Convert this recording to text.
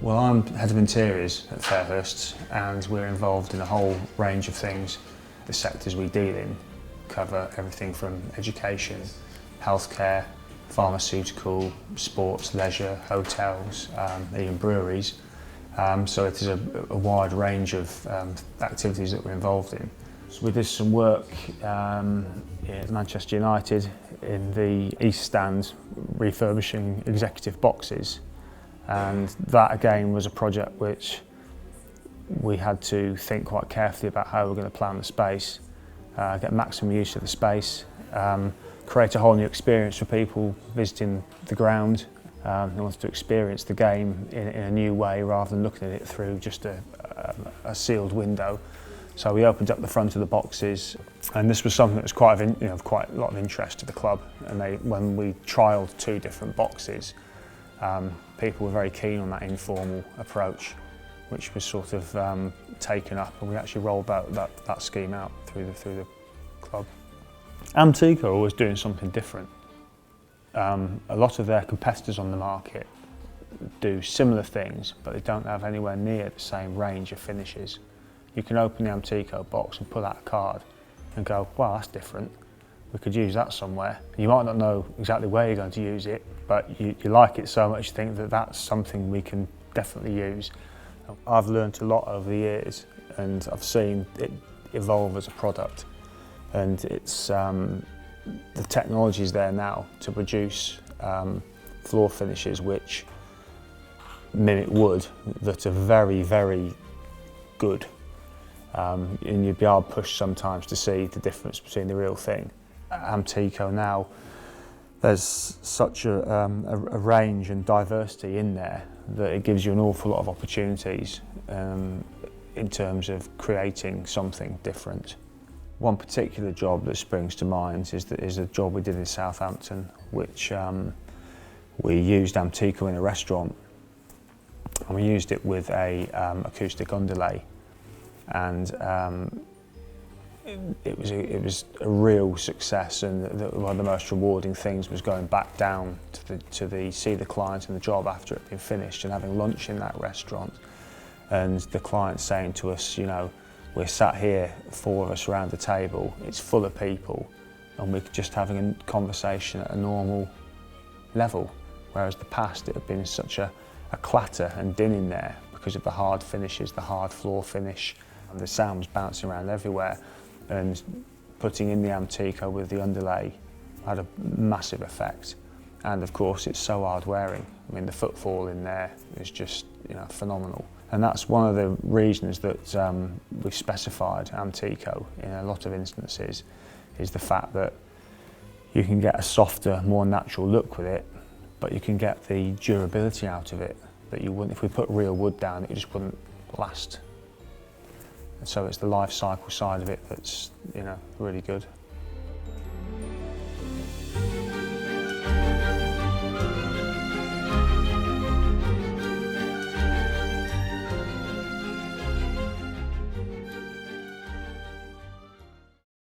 Well, I'm head of interiors at Fairhurst, and we're involved in a whole range of things. The sectors we deal in cover everything from education, healthcare, pharmaceutical, sports, leisure, hotels, even breweries. So it is a wide range of activities that we're involved in. So we did some work at Manchester United in the East Stand, refurbishing executive boxes. And that again was a project which we had to think quite carefully about how we're going to plan the space, get maximum use of the space, create a whole new experience for people visiting the ground. They wanted to experience the game in a new way rather than looking at it through just a sealed window. So we opened up the front of the boxes, and this was something that was quite a lot of interest to the club. And when we trialled 2 different boxes, people were very keen on that informal approach, which was sort of taken up, and we actually rolled that scheme out through the club. Amtico are always doing something different. A lot of their competitors on the market do similar things, but they don't have anywhere near the same range of finishes. You can open the Amtico box and pull out a card and go, wow, that's different. We could use that somewhere. You might not know exactly where you're going to use it, but you like it so much you think that that's something we can definitely use. I've learned a lot over the years, and I've seen it evolve as a product. And it's the technology is there now to produce floor finishes which mimic wood that are very, very good. And you'd be hard pushed sometimes to see the difference between the real thing. Amtico now, there's such a range and diversity in there that it gives you an awful lot of opportunities in terms of creating something different. One particular job that springs to mind is a job we did in Southampton, which we used Amtico in a restaurant, and we used it with a acoustic underlay, and it was a real success. And one of the most rewarding things was going back down to see the client and the job after it had been finished, and having lunch in that restaurant, and the client saying to us, you know, we're sat here, 4 of us around the table, it's full of people, and we're just having a conversation at a normal level. Whereas the past, it had been such a clatter and din in there because of the hard finishes, the hard floor finish, and the sound was bouncing around everywhere. And putting in the Amtico with the underlay had a massive effect. And of course, it's so hard wearing. I mean, the footfall in there is just, you know, phenomenal. And that's one of the reasons that we've specified Amtico in a lot of instances, is the fact that you can get a softer, more natural look with it, but you can get the durability out of it that you wouldn't, if we put real wood down, it just wouldn't last. And so it's the life cycle side of it that's, you know, really good.